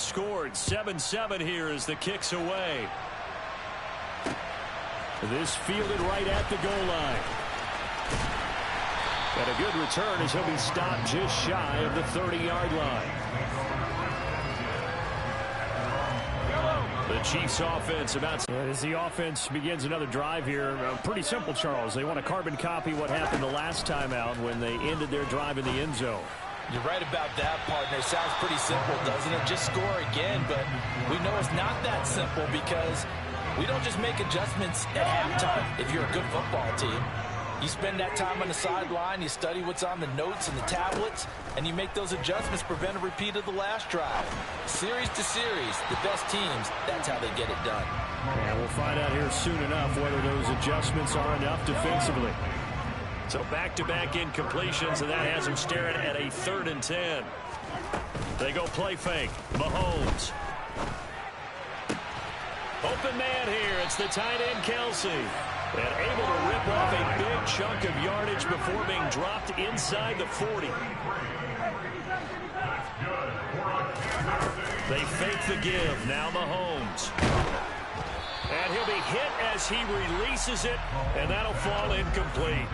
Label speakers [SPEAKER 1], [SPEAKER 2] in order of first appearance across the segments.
[SPEAKER 1] scored. 7-7 here as the kick's away. This fielded right at the goal line. And a good return as he'll be stopped just shy of the 30-yard line. The Chiefs offense about as the offense begins another drive here. Pretty simple, Charles. They want to carbon copy what happened the last time out when they ended their drive in the end zone.
[SPEAKER 2] You're right about that, partner. Sounds pretty simple, doesn't it? Just score again, but we know it's not that simple because we don't just make adjustments at halftime if you're a good football team. You spend that time on the sideline, you study what's on the notes and the tablets, and you make those adjustments to prevent a repeat of the last drive. Series to series, the best teams, that's how they get it done.
[SPEAKER 1] And we'll find out here soon enough whether those adjustments are enough defensively. So back-to-back incompletions, and that has them staring at a 3rd and 10. They go play fake. Mahomes. Open man here. It's the tight end, Kelsey. And able to rip off a big chunk of yardage before being dropped inside the 40. They fake the give. Now Mahomes. And he'll be hit as he releases it, and that'll fall incomplete.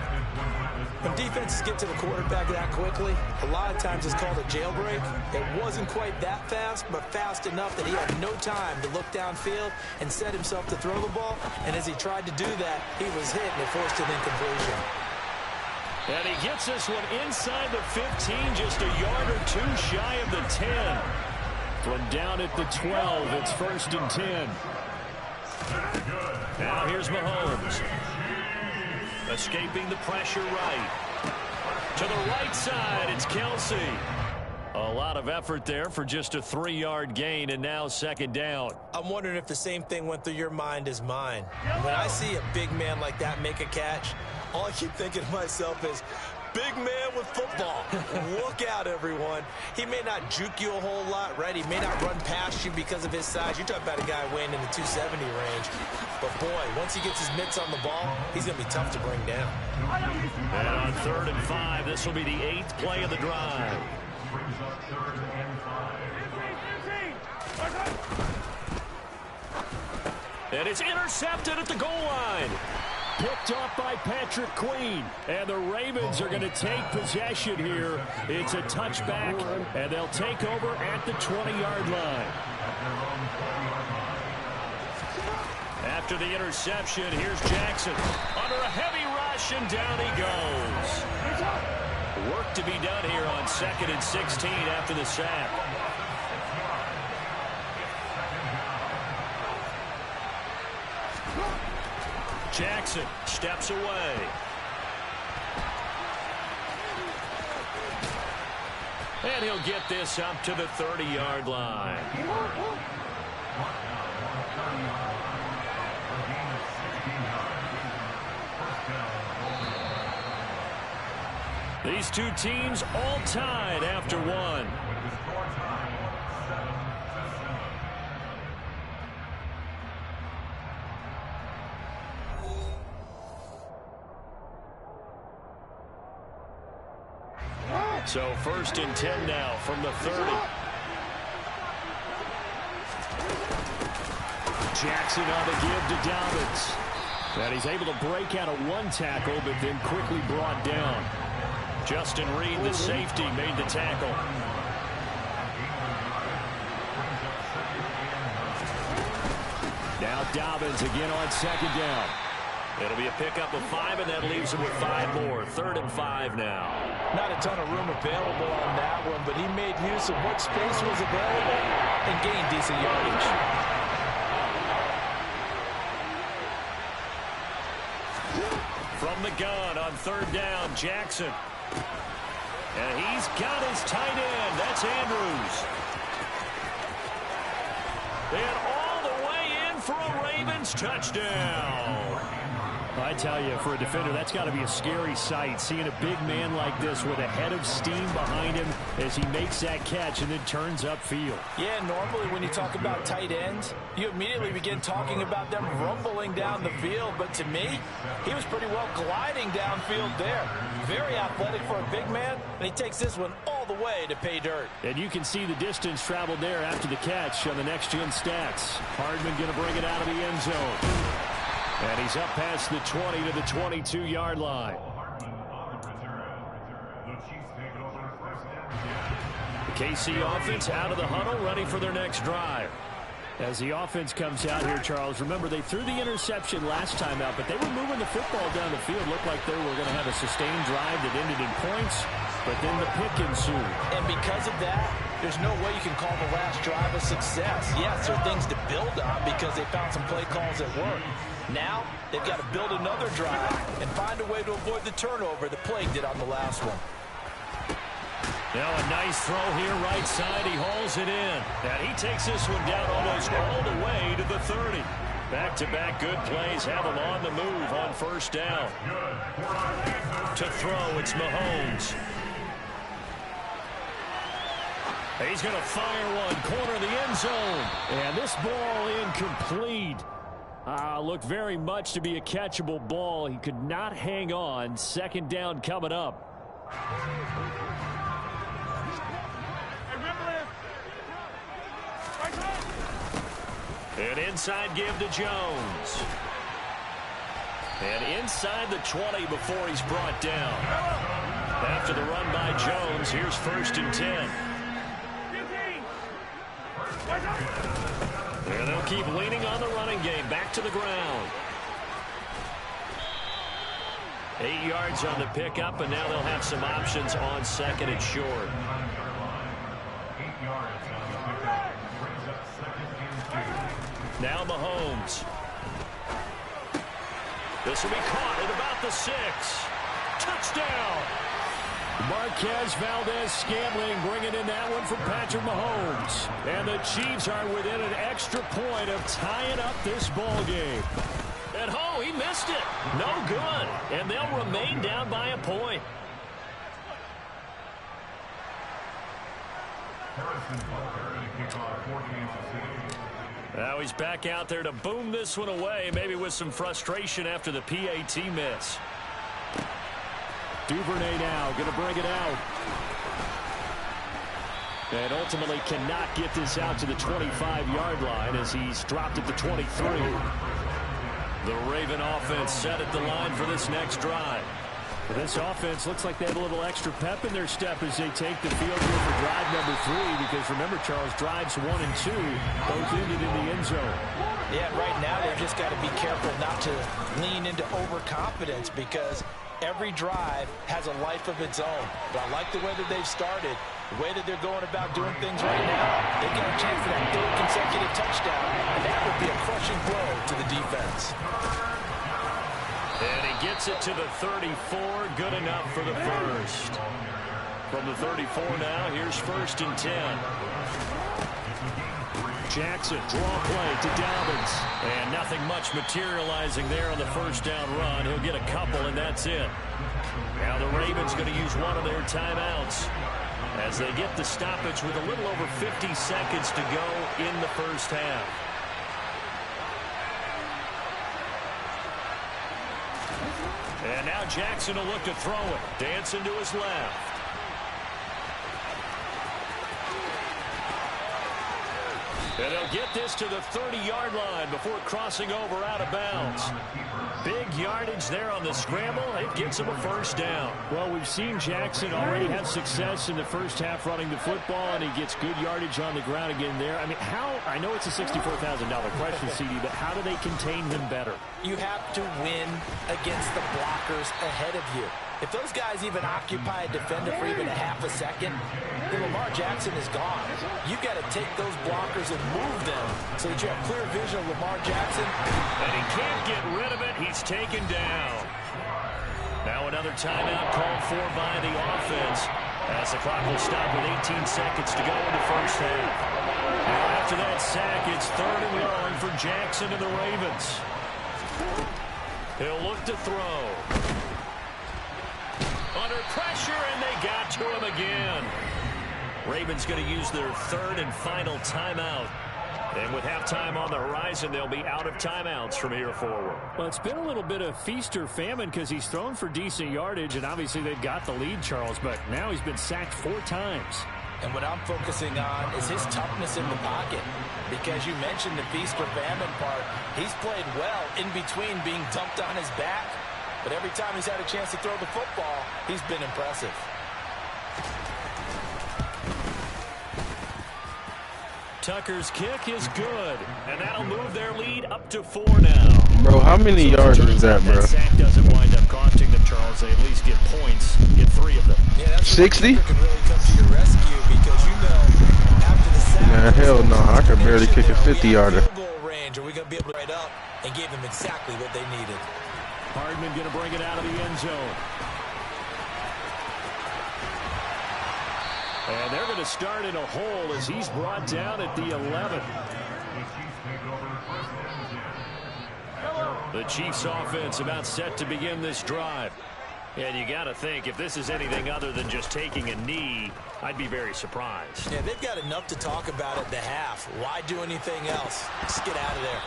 [SPEAKER 2] When defenses get to the quarterback that quickly, a lot of times it's called a jailbreak. It wasn't quite that fast, but fast enough that he had no time to look downfield and set himself to throw the ball. And as he tried to do that, he was hit and it forced an incompletion.
[SPEAKER 1] And he gets this one inside the 15, just a yard or two shy of the 10. From down at the 12, it's 1st and 10. Now here's Mahomes. Escaping the pressure right. To the right side, it's Kelsey. A lot of effort there for just a 3-yard gain, and now 2nd down.
[SPEAKER 2] I'm wondering if the same thing went through your mind as mine. When I see a big man like that make a catch, all I keep thinking to myself is, big man with football. Look out, everyone. He may not juke you a whole lot, right? He may not run past you because of his size. You're talking about a guy weighing in the 270 range. But, boy, once he gets his mitts on the ball, he's going to be tough to bring down.
[SPEAKER 1] And on 3rd and 5, this will be the 8th play of the drive. And it's intercepted at the goal line. Picked off by Patrick Queen. And the Ravens are going to take possession here. It's a touchback, and they'll take over at the 20-yard line. After the interception, here's Jackson. Under a heavy rush, and down he goes. Work to be done here on 2nd and 16 after the sack. Jackson steps away. And he'll get this up to the 30-yard line. These two teams all tied after one. So 1st and 10 now from the 30. Jackson on the give to Dobbins. And he's able to break out of one tackle, but then quickly brought down. Justin Reed, the safety, made the tackle. Now Dobbins again on 2nd down. It'll be a pickup of 5, and that leaves him with 5 more. 3rd and 5 now.
[SPEAKER 2] Not a ton of room available on that one, but he made use of what space was available and gained decent yardage.
[SPEAKER 1] From the gun on 3rd down, Jackson. And he's got his tight end. That's Andrews. And all the way in for a Ravens touchdown. I tell you, for a defender, that's got to be a scary sight, seeing a big man like this with a head of steam behind him as he makes that catch and then turns upfield.
[SPEAKER 2] Yeah, normally when you talk about tight ends, you immediately begin talking about them rumbling down the field. But to me, he was pretty well gliding downfield there. Very athletic for a big man, and he takes this one all the way to pay dirt.
[SPEAKER 1] And you can see the distance traveled there after the catch on the next-gen stats. Hardman going to bring it out of the end zone. And he's up past the 20 to the 22-yard line. The KC offense out of the huddle, ready for their next drive. As the offense comes out here, Charles, remember they threw the interception last time out, but they were moving the football down the field. Looked like they were going to have a sustained drive that ended in points, but then the pick ensued.
[SPEAKER 2] And because of that, there's no way you can call the last drive a success. Yes, there are things to build on because they found some play calls that work. Now, they've got to build another drive and find a way to avoid the turnover that plagued it on the last one.
[SPEAKER 1] Now a nice throw here, right side. He hauls it in. And he takes this one down almost all the way to the 30. Back-to-back good plays have him on the move on first down. To throw, it's Mahomes. He's going to fire one, corner of the end zone. And this ball incomplete. Looked very much to be a catchable ball. He could not hang on. Second down coming up. An inside give to Jones. And inside the 20 before he's brought down. After the run by Jones, here's 1st and 10. And they'll keep leaning on the running game. Back to the ground. 8 yards on the pickup, and now they'll have some options on second and short.
[SPEAKER 3] 8 yards on the pickup. Brings up 2nd and 2.
[SPEAKER 1] Now Mahomes. This will be caught at about the 6. Touchdown! Marquez Valdez-Scantling bringing in that one from Patrick Mahomes. And the Chiefs are within an extra point of tying up this ball game. And oh, he missed it. No good. And they'll remain down by a point. Now he's back out there to boom this one away, maybe with some frustration after the PAT miss. Duvernay now going to bring it out. And ultimately cannot get this out to the 25-yard line as he's dropped at the 23. The Raven offense set at the line for this next drive. This offense looks like they have a little extra pep in their step as they take the field here for drive number 3, because remember, Charles, drives 1 and 2 both ended in the end zone.
[SPEAKER 2] Yeah, right now they've just got to be careful not to lean into overconfidence, because every drive has a life of its own. But I like the way that they've started, the way that they're going about doing things right now. They've got a chance for that 3rd consecutive touchdown, and that would be a crushing blow to the defense.
[SPEAKER 1] And he gets it to the 34. Good enough for the first. From the 34 now, here's 1st and 10. Jackson, draw play to Dobbins. And nothing much materializing there on the first down run. He'll get a couple, and that's it. Now the Ravens going to use one of their timeouts as they get the stoppage with a little over 50 seconds to go in the first half. And now Jackson will look to throw it. Dancing to his left. And they'll get this to the 30-yard line before crossing over out of bounds. Big yardage there on the scramble. It gets him a first down. Well, we've seen Jackson already have success in the first half running the football, and he gets good yardage on the ground again there. I mean, I know it's a $64,000 question, CD, but how do they contain him better?
[SPEAKER 2] You have to win against the blockers ahead of you. If those guys even occupy a defender for even a half a second, then Lamar Jackson is gone. You've got to take those blockers and move them so that you have clear vision of Lamar Jackson.
[SPEAKER 1] And he can't get rid of it. He's taken down. Now another timeout called for by the offense as the clock will stop with 18 seconds to go in the first half. Now after that sack, it's 3rd and long for Jackson and the Ravens. He'll look to throw. Under pressure, and they got to him again. Ravens going to use their 3rd and final timeout. And with halftime on the horizon, they'll be out of timeouts from here forward. Well, it's been a little bit of feast or famine because he's thrown for decent yardage, and obviously they've got the lead, Charles, but now he's been sacked 4 times.
[SPEAKER 2] And what I'm focusing on is his toughness in the pocket. Because you mentioned the feast or famine part. He's played well in between being dumped on his back. But every time he's had a chance to throw the football, he's been impressive.
[SPEAKER 1] Tucker's kick is good, and that'll move their lead up to 4 now.
[SPEAKER 4] Bro, how many yards is that, bro?
[SPEAKER 1] That sack doesn't wind up costing them, Charles. They at least get points, get 3 of them.
[SPEAKER 2] Yeah, that's
[SPEAKER 4] 60?
[SPEAKER 2] Can really come to your rescue because you know after the sack,
[SPEAKER 4] Nah, hell no. I could barely kick a 50-yarder.
[SPEAKER 2] Field goal range, are we going to be able to right up and give them exactly what they needed?
[SPEAKER 1] Hardman going to bring it out of the end zone. And they're going to start in a hole as he's brought down at the 11. The Chiefs offense about set to begin this drive. And you got to think, if this is anything other than just taking a knee, I'd be very surprised.
[SPEAKER 2] Yeah, they've got enough to talk about at the half. Why do anything else? Just get out of there.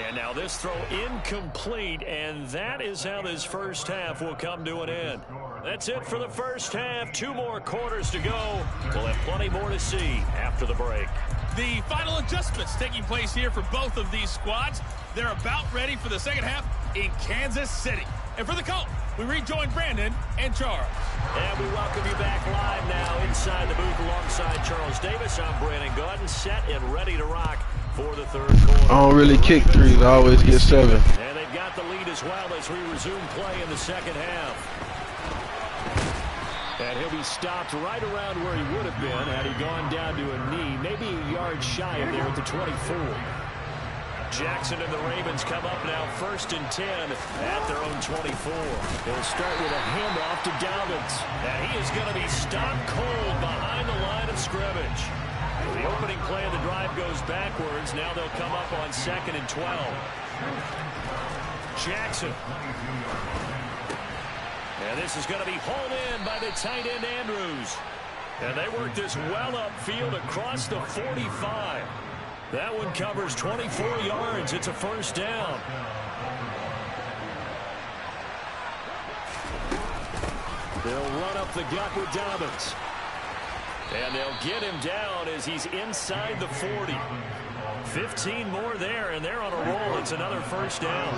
[SPEAKER 1] And now this throw incomplete, and that is how this first half will come to an end. That's it for the first half. 2 more quarters to go. We'll have plenty more to see after the break.
[SPEAKER 5] The final adjustments taking place here for both of these squads. They're about ready for the second half in Kansas City. And for the call, we rejoin Brandon and Charles.
[SPEAKER 1] And we welcome you back live now inside the booth alongside Charles Davis. I'm Brandon Gaudin, set and ready to rock for the third quarter.
[SPEAKER 4] I don't really kick 3s. I always get 7.
[SPEAKER 1] And they've got the lead as well as we resume play in the second half. And he'll be stopped right around where he would have been had he gone down to a knee, maybe a yard shy of there at the 24. Jackson and the Ravens come up now 1st and 10 at their own 24. They'll start with a handoff to Dobbins. And he is going to be stopped cold behind the line of scrimmage. The opening play of the drive goes backwards. Now they'll come up on 2nd and 12. Jackson. And this is going to be hauled in by the tight end Andrews. And they work this well upfield across the 45. That one covers 24 yards. It's a first down. They'll run up the gut with Dobbins. And they'll get him down as he's inside the 40. 15 more there, and they're on a roll. It's another first down.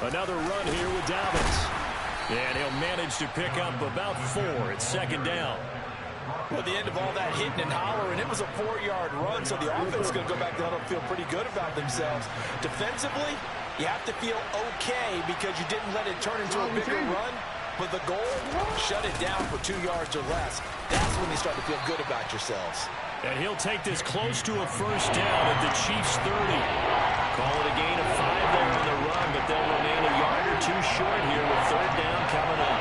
[SPEAKER 1] Another run here with Dobbins. And he'll manage to pick up about 4 at 2nd down.
[SPEAKER 2] Well, at the end of all that hitting and hollering, it was a 4-yard run, so the offense is going to go back down and feel pretty good about themselves. Defensively, you have to feel okay because you didn't let it turn into a bigger run. But the goal, shut it down for 2 yards or less. That's when you start to feel good about yourselves.
[SPEAKER 1] And he'll take this close to a first down at the Chiefs' 30. Call it a gain of 5 there on the run, but they'll remain a yard or 2 short here with 3rd down coming up.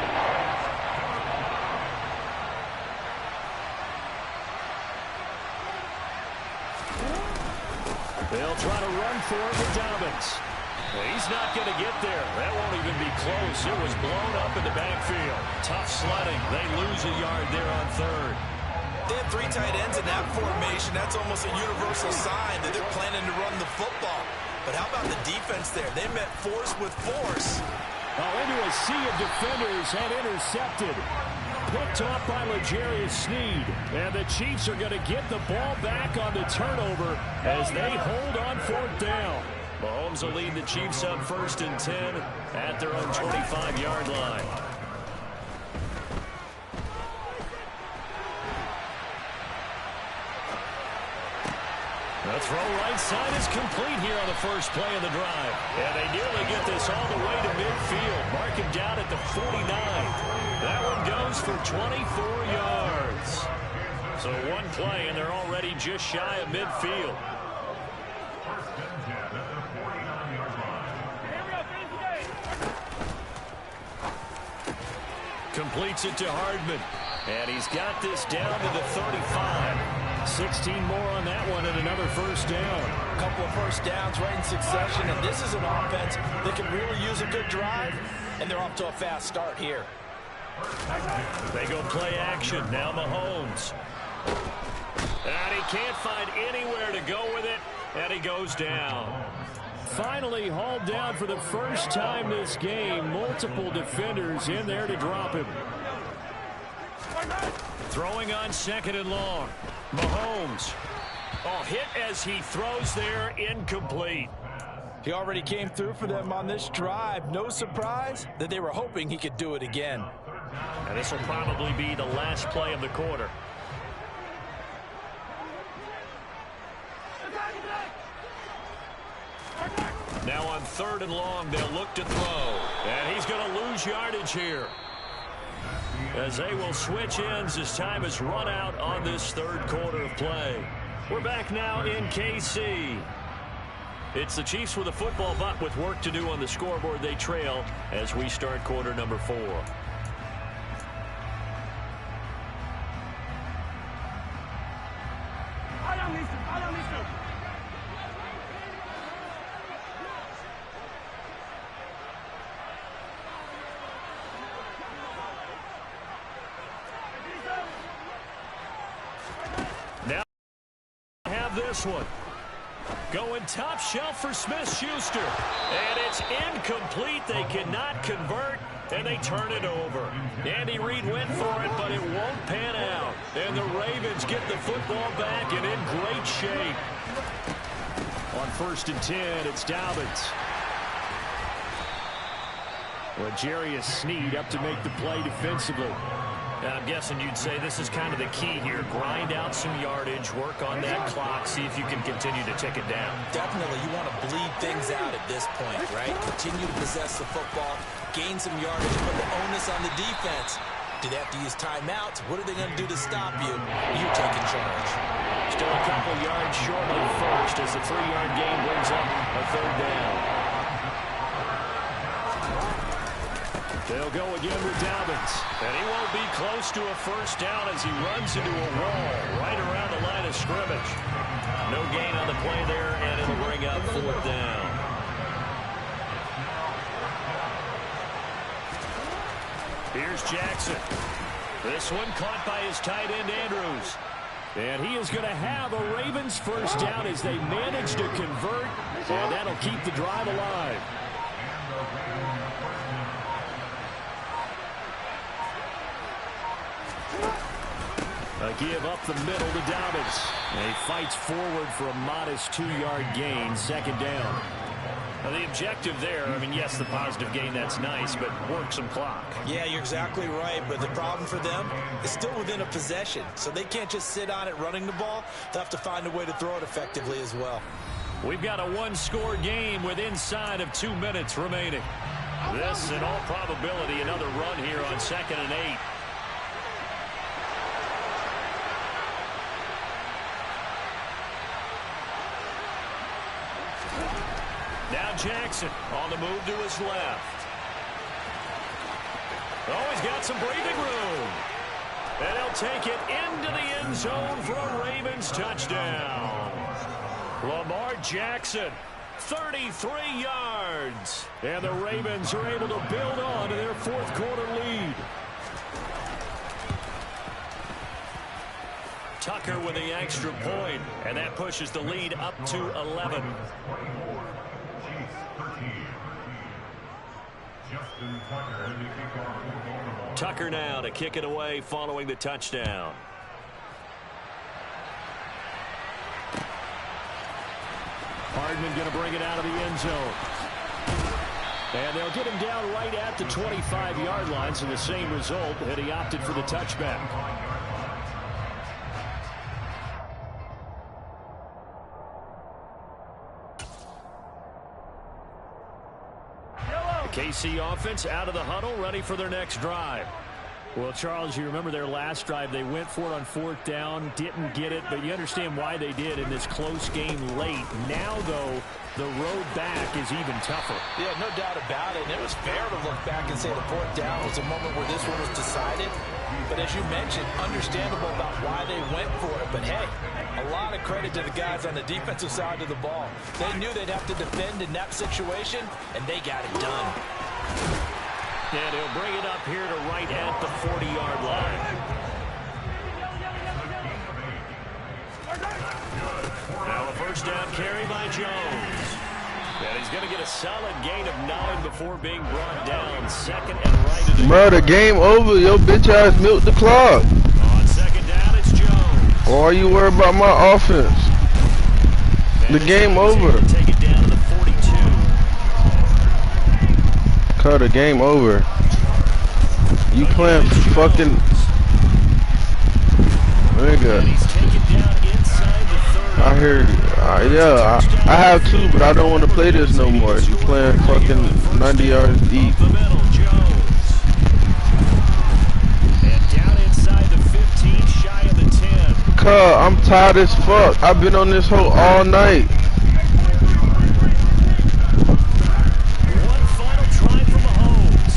[SPEAKER 1] They'll try to run for it with Dobbins. Well, he's not going to get there. That won't even be close. It was blown up in the backfield. Tough sledding. They lose a yard there on 3rd.
[SPEAKER 2] They have 3 tight ends in that formation. That's almost a universal sign that they're planning to run the football. But how about the defense there? They met force with force.
[SPEAKER 1] Oh, into a sea of defenders and intercepted. Picked off by L'Jarius Sneed. And the Chiefs are going to get the ball back on the turnover as they hold on 4th down. Mahomes will lead the Chiefs on 1st and 10 at their own 25-yard line. The throw right side is complete here on the first play of the drive. And they nearly get this all the way to midfield. Mark him down at the 49. That one goes for 24 yards. So 1 play, and they're already just shy of midfield. Completes it to Hardman. And he's got this down to the 35. 16 more on that one and another first down.
[SPEAKER 2] A couple of first downs right in succession, and this is an offense that can really use a good drive, and they're off to a fast start here.
[SPEAKER 1] They go play action. Now Mahomes. And he can't find anywhere to go with it, and he goes down. Finally hauled down for the first time this game. Multiple defenders in there to drop him. Throwing on 2nd and long. Mahomes. Oh, hit as he throws there, incomplete.
[SPEAKER 2] He already came through for them on this drive. No surprise that they were hoping he could do it again.
[SPEAKER 1] And this will probably be the last play of the quarter. Now on 3rd and long, they'll look to throw. And he's going to lose yardage here, as they will switch ends as time has run out on this 3rd quarter of play. We're back now in KC. It's the Chiefs with a football, but with work to do on the scoreboard. They trail as we start quarter number 4. This one going top shelf for Smith-Schuster, and it's incomplete. They cannot convert, and they turn it over. Andy Reid went for it, but it won't pan out, and the Ravens get the football back and in great shape. On 1st and 10, it's Dobbins. L'Jarius Sneed up to make the play defensively. I'm guessing you'd say this is kind of the key here. Grind out some yardage, work on that clock, see if you can continue to tick it down.
[SPEAKER 2] Definitely, you want to bleed things out at this point, right? Continue to possess the football, gain some yardage, put the onus on the defense. Do they have to use timeouts? What are they going to do to stop you? You're taking charge.
[SPEAKER 1] Still a couple yards short of first as the 3-yard gain brings up a 3rd down. They'll go again with Dobbins. And he won't be close to a first down as he runs into a wall right around the line of scrimmage. No gain on the play there, and it'll bring up 4th down. Here's Jackson. This one caught by his tight end, Andrews. And he is going to have a Ravens first down as they manage to convert, and that'll keep the drive alive. A give up the middle to Dobbins. And he fights forward for a modest 2-yard gain, 2nd down. Now the objective there, I mean, yes, the positive gain, that's nice, but work some clock.
[SPEAKER 2] Yeah, you're exactly right, but the problem for them is still within a possession, so they can't just sit on it running the ball. They'll have to find a way to throw it effectively as well.
[SPEAKER 1] We've got a 1-score game with inside of 2 minutes remaining. This, in all probability, another run here on 2nd and 8. Now Jackson on the move to his left. Oh, he's got some breathing room. And he'll take it into the end zone for a Ravens touchdown. Lamar Jackson, 33 yards. And the Ravens are able to build on to their 4th quarter lead. Tucker with the extra point, and that pushes the lead up to 11. Tucker now to kick it away following the touchdown. Hardman going to bring it out of the end zone. And they'll get him down right at the 25-yard line, so the same result, and he opted for the touchback. KC offense out of the huddle, ready for their next drive. Well, Charles, you remember their last drive. They went for it on 4th down, didn't get it, but you understand why they did in this close game late. Now, though, the road back is even tougher.
[SPEAKER 2] Yeah, no doubt about it. And it was fair to look back and say the 4th down was a moment where this one was decided. But as you mentioned, understandable about why they went for it. But, hey, credit to the guys on the defensive side of the ball. They knew they'd have to defend in that situation, and they got it done.
[SPEAKER 1] And he'll bring it up here to right at the 40-yard line. Now a first down carry by Jones. And he's going to get a solid gain of 9 before being brought down. Second and right.
[SPEAKER 4] Bro, the game over. Yo, bitch ass milked the clock.
[SPEAKER 1] On second down, it's Jones.
[SPEAKER 4] Why are you worried about my offense? The game over.
[SPEAKER 1] Take it down to the 42.
[SPEAKER 4] Cut the game over. You playing fucking nigga. I heard it. Yeah, I have two, but I don't want to play this no more. You playing fucking 90 yards deep.
[SPEAKER 1] And down inside the 15, shy of the 10.
[SPEAKER 4] Cuz, I'm tired as fuck. I've been on this hoe all night.
[SPEAKER 1] One final try from Mahomes.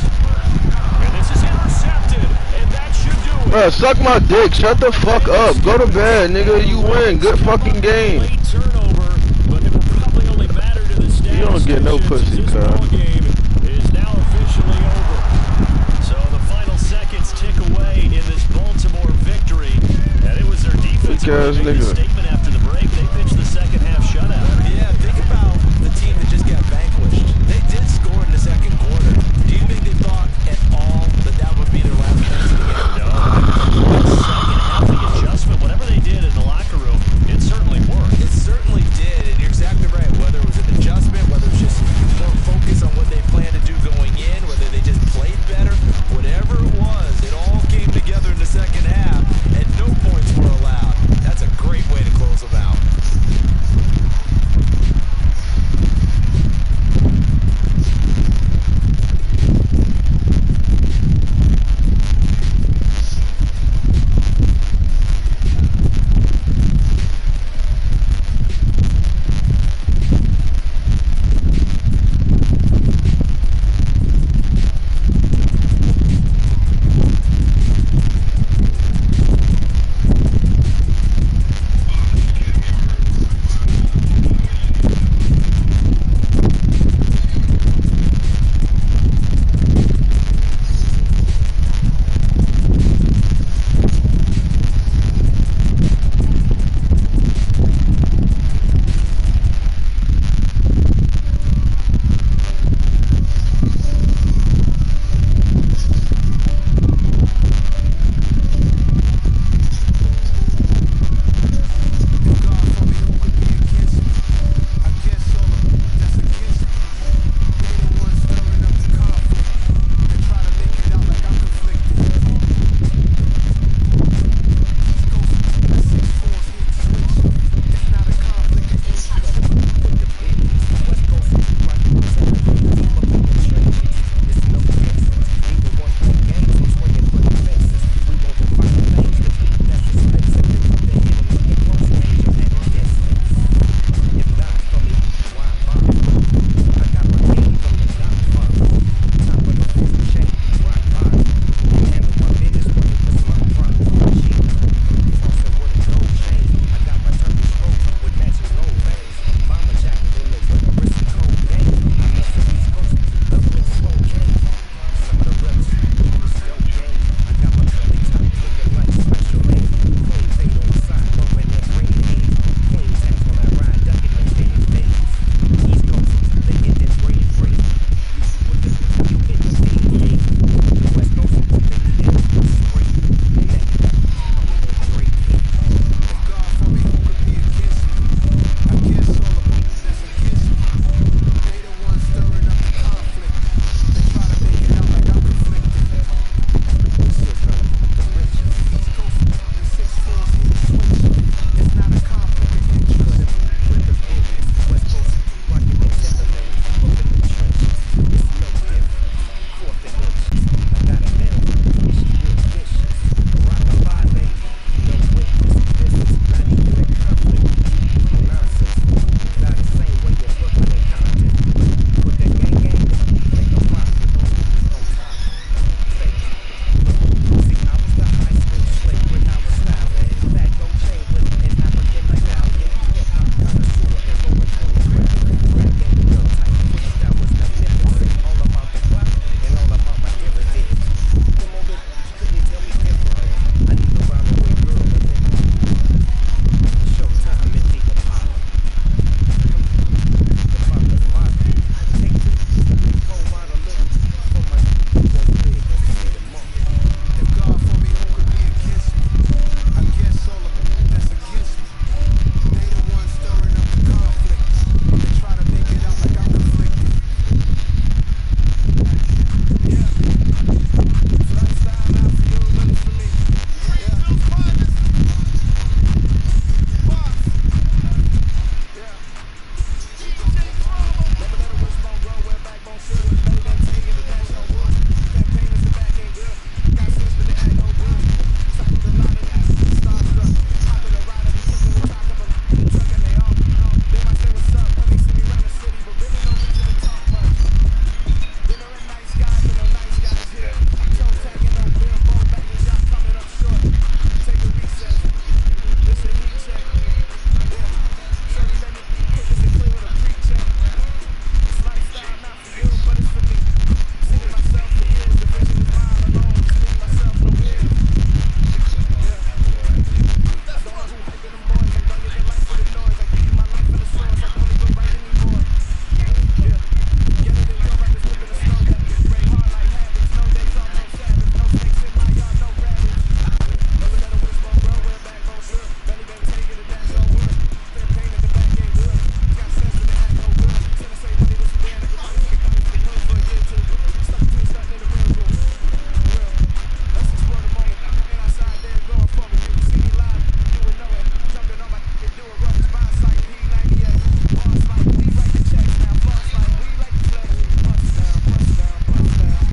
[SPEAKER 1] And this is intercepted, and that should do it.
[SPEAKER 4] Bruh, suck my dick. Shut the fuck up. Go to bed, nigga. You win. Good fucking game.
[SPEAKER 1] Late turnover, but it will probably only matter to the
[SPEAKER 4] You don't get no pussy,
[SPEAKER 1] this
[SPEAKER 4] cuz.
[SPEAKER 1] ball game is now officially over. So the final seconds tick away in this Baltimore victory, and it was their defensive
[SPEAKER 4] Weak ass nigga.
[SPEAKER 1] statement